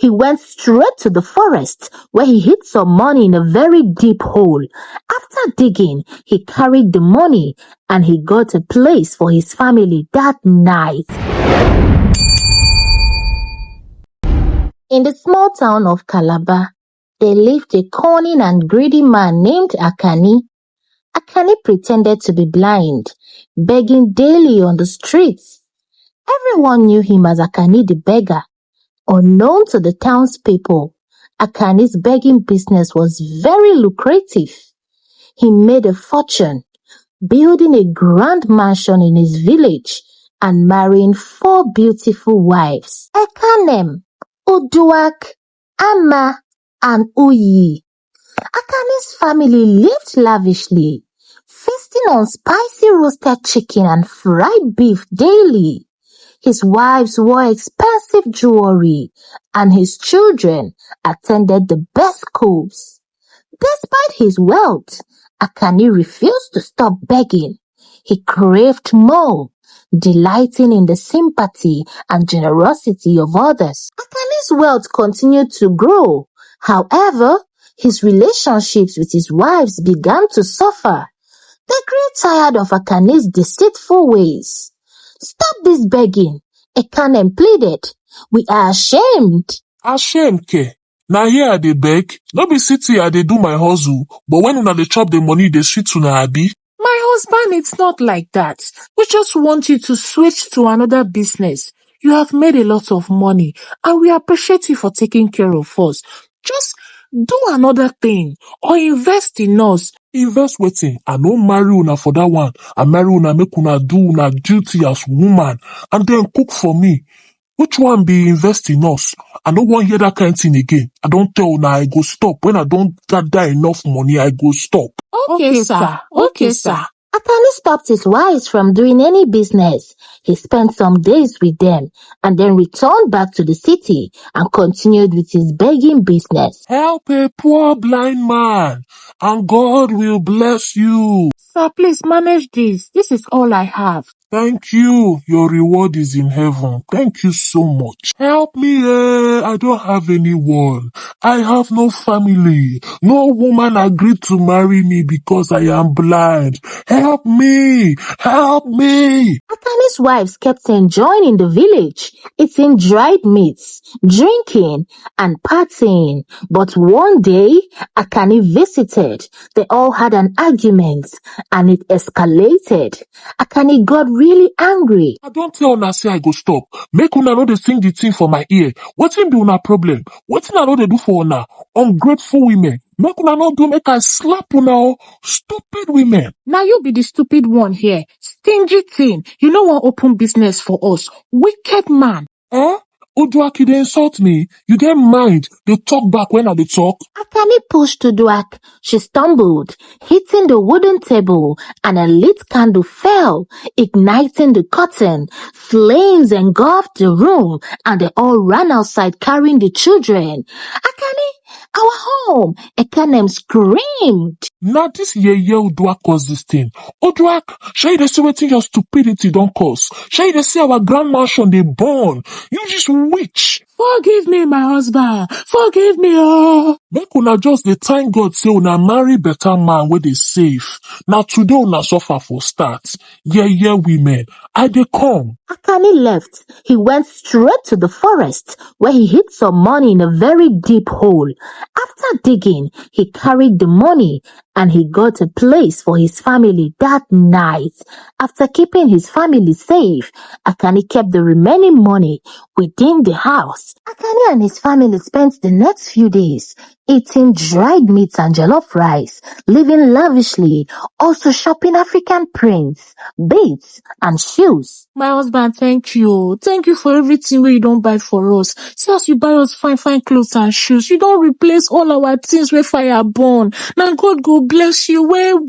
he went straight to the forest where he hid some money in a very deep hole. After digging, he carried the money and he got a place for his family that night. In the small town of Calabar, there lived a cunning and greedy man named Akani. Akani pretended to be blind, begging daily on the streets. Everyone knew him as Akani the beggar. Unknown to the townspeople, Akani's begging business was very lucrative. He made a fortune, building a grand mansion in his village and marrying 4 beautiful wives: Ekanem, Uduak, Ama, and Uyi. Akani's family lived lavishly, feasting on spicy roasted chicken and fried beef daily. His wives wore expensive jewelry, and his children attended the best schools. Despite his wealth, Akani refused to stop begging. He craved more, delighting in the sympathy and generosity of others. Akani's wealth continued to grow. However, his relationships with his wives began to suffer. They grew tired of Akani's deceitful ways. "Stop this begging," Ekanem pleaded. "We are ashamed." Ashamed ke? Na here I dey beg, no be city I dey do my hustle, but when una dey chop the money dey sweet una abi? My husband, it's not like that. We just want you to switch to another business. You have made a lot of money and we appreciate you for taking care of us. Just do another thing or invest in us. Invest wetin? I no marry una for that one. I marry una make una do una duty as woman and then cook for me. Which one be invest in us? I no wan hear that kind thing again. I don tell una I go stop. When I don gather enough money, I go stop. Okay, sir. Okay, sir. Akani stopped his wives from doing any business. He spent some days with them and then returned back to the city and continued with his begging business. Help a poor blind man and God will bless you. Sir, please manage this. This is all I have. Thank you. Your reward is in heaven. Thank you so much. Help me, I don't have anyone. I have no family. No woman agreed to marry me because I am blind. Help me. Help me. Akani's wives kept enjoying in the village, eating dried meats, drinking, and partying. But one day, Akani visited. They all had an argument, and it escalated. Akani got really angry. I don't tell una say I go stop. Make una no dey sing the thing for my ear. Wetin be una problem? Wetin I no dey do for una? Ungrateful women. Make una no do make I slap una o. Stupid women. Now you be the stupid one here. Stingy thing. You no wan open business for us. Wicked man. Uduaki dey insult me. You get mind. They talk back when I dey talk. Akani pushed Uduak. She stumbled, hitting the wooden table, and a lit candle fell, igniting the curtain. Flames engulfed the room, and they all ran outside carrying the children. "Akani, our home!" Ekanem screamed. Na this yeye Uduak cause this thing. Uduak, shey you dey see wetin your stupidity don cause? Shey you dey see our grand mansion dey burn? You this witch. Forgive me, my husband. Forgive me, oh. Make una just dey thank God say una marry better man wey dey safe. Na today una suffer for start. Yeye women, I dey come. Akani left. He went straight to the forest where he hid some money in a very deep hole. After digging, he carried the money and he got a place for his family that night. After keeping his family safe, Akani kept the remaining money within the house. Akani and his family spent the next few days eating dried meats and jollof rice, living lavishly, also shopping African prints, beads, and shoes. My husband, thank you. Thank you for everything wey you don buy for us. See as you buy us fine clothes and shoes. You don replace all our things wey fire burn. Na God go bless you well.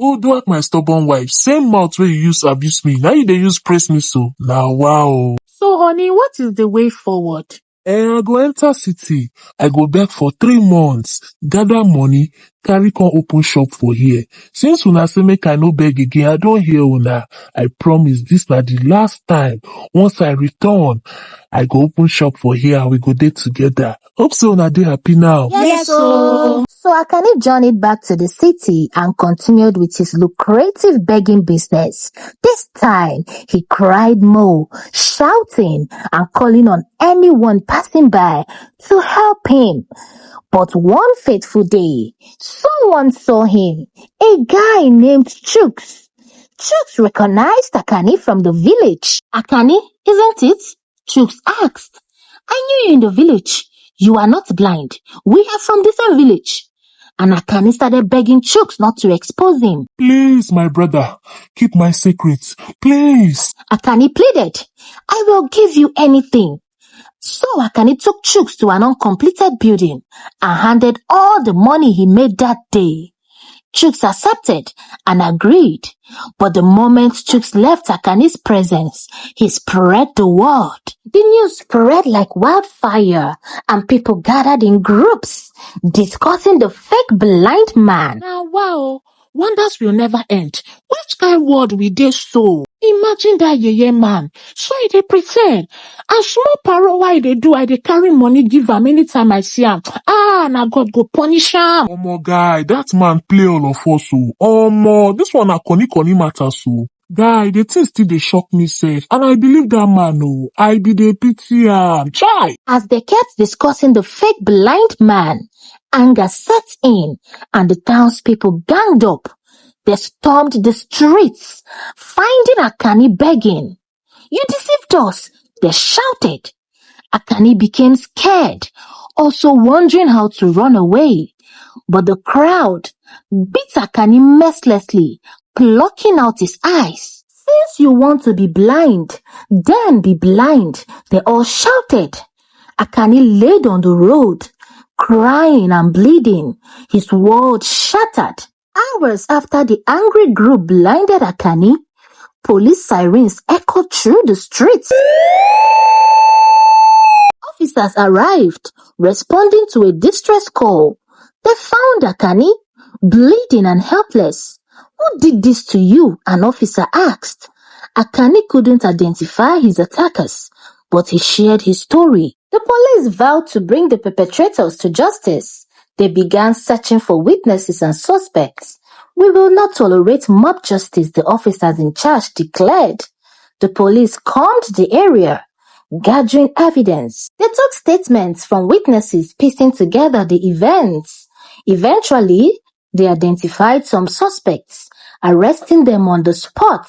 Uduak my stubborn wife, same mouth wey you use abuse me, now you dey use praise me so. Na wow. So honey, what is the way forward? I go enter city. I go beg for 3 months, gather money, carry come open shop for here. Since una say make I no beg again, I don hear una. I promise this na the last time. Once I return, I go open shop for here and we go dey together. Hope so na dey happy now. Yes, so. So Akane journeyed back to the city and continued with his lucrative begging business. This time, he cried more, shouting and calling on anyone passing by to help him. But one fateful day, someone saw him, a guy named Chooks. Chooks recognized Akane from the village. Akane, isn't it? Chooks asked. I knew you in the village. You are not blind. We are from the same village. And Akane started begging Chooks not to expose him. Please, my brother, keep my secrets. Please. Akane pleaded, I will give you anything. So Akane took Chooks to an uncompleted building and handed all the money he made that day. Chooks accepted and agreed, but the moment Chooks left Akane's presence, he spread the word. The news spread like wildfire and people gathered in groups discussing the fake blind man. Now, wow, wonders will never end. Which kind word we dey so? Imagine that yeye man. So he dey pretend. And small paro why they do, I dey carry money give am anytime I see am. Now God go punish am. Omo guy, that man play all of us o. Omo, this one na koni matter so. Guy, the thing still dey shock me sef, and I believe that man o. I be dey pity am. Chai! As they kept discussing the fake blind man, anger set in and the townspeople ganged up. They stormed the streets, finding Akane begging. You deceived us, they shouted. Akane became scared, also wondering how to run away. But the crowd beat Akane mercilessly, plucking out his eyes. Since you want to be blind, then be blind, they all shouted. Akane laid on the road, crying and bleeding, his world shattered. Hours after the angry group blinded Akane, police sirens echoed through the streets. Officers arrived, responding to a distress call. They found Akane, bleeding and helpless. Who did this to you? An officer asked. Akane couldn't identify his attackers, but he shared his story. The police vowed to bring the perpetrators to justice. They began searching for witnesses and suspects. We will not tolerate mob justice, the officers in charge declared. The police combed the area, gathering evidence. They took statements from witnesses piecing together the events. Eventually, they identified some suspects, arresting them on the spot.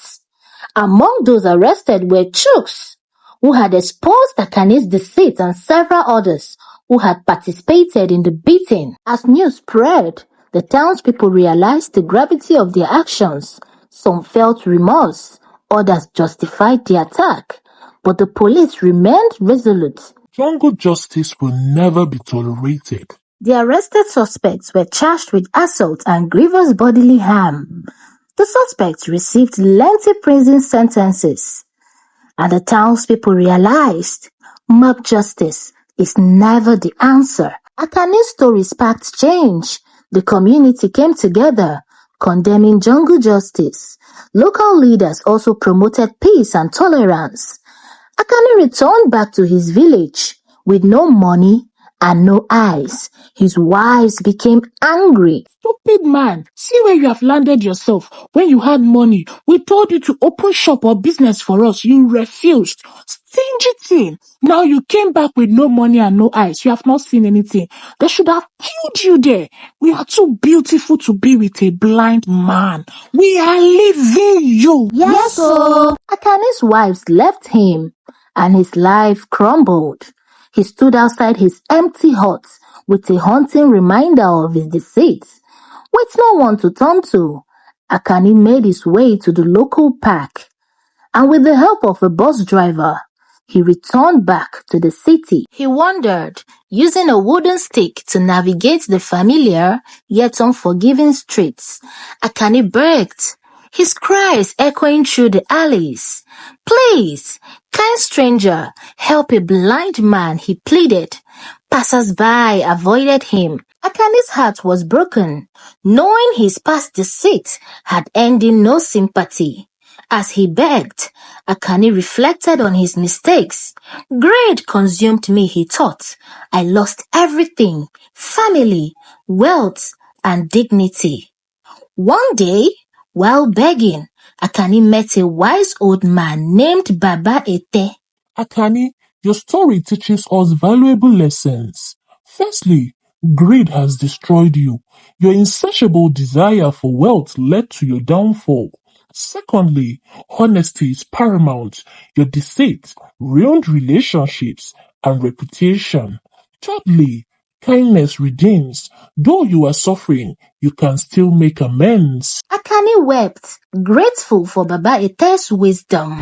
Among those arrested were Chooks, who had exposed Akane's deceit, and several others who had participated in the beating. As news spread, the townspeople realized the gravity of their actions. Some felt remorse, others justified the attack, but the police remained resolute. Jungle justice will never be tolerated. The arrested suspects were charged with assault and grievous bodily harm. The suspects received lengthy prison sentences, and the townspeople realized mob justice is never the answer. Akane's story sparked change. The community came together, condemning jungle justice. Local leaders also promoted peace and tolerance. Akane returned back to his village with no money and no eyes. His wives became angry. Stupid man, see where you have landed yourself. When you had money, we told you to open shop or business for us. You refused. Stingy thing. Now you came back with no money and no eyes. You have not seen anything. They should have killed you there. We are too beautiful to be with a blind man. We are leaving you. Yes, sir. Akane's wives left him, and his life crumbled. He stood outside his empty hut with a haunting reminder of his deceit. With no one to turn to, Akane made his way to the local park, and with the help of a bus driver, he returned back to the city. He wandered, using a wooden stick to navigate the familiar yet unforgiving streets. Akane begged, his cries echoing through the alleys. Please, kind stranger, help a blind man, he pleaded. Passers-by avoided him. Akane's heart was broken, knowing his past deceit had earned him no sympathy. As he begged, Akani reflected on his mistakes. Greed consumed me, he thought. I lost everything, family, wealth, and dignity. One day, while begging, Akani met a wise old man named Baba Ete. Akani, your story teaches us valuable lessons. Firstly, greed has destroyed you. Your insatiable desire for wealth led to your downfall. Secondly, honesty is paramount. Your deceit ruined relationships and reputation. Thirdly, kindness redeems. Though you are suffering, you can still make amends. Akani wept, grateful for Baba Ete's wisdom.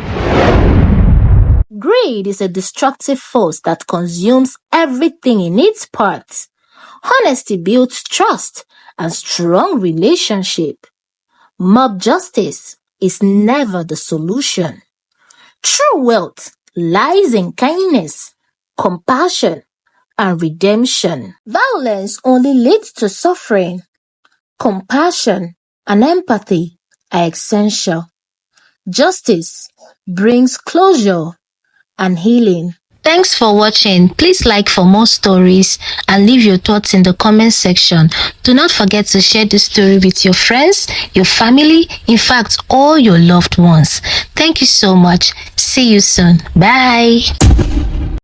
Greed is a destructive force that consumes everything in its path. Honesty builds trust and strong relationship. Mob justice is never the solution. True wealth lies in kindness, compassion, and redemption. Violence only leads to suffering. Compassion and empathy are essential. Justice brings closure and healing. Thanks for watching. Please like for more stories and leave your thoughts in the comment section. Do not forget to share this story with your friends, your family, in fact, all your loved ones. Thank you so much. See you soon. Bye.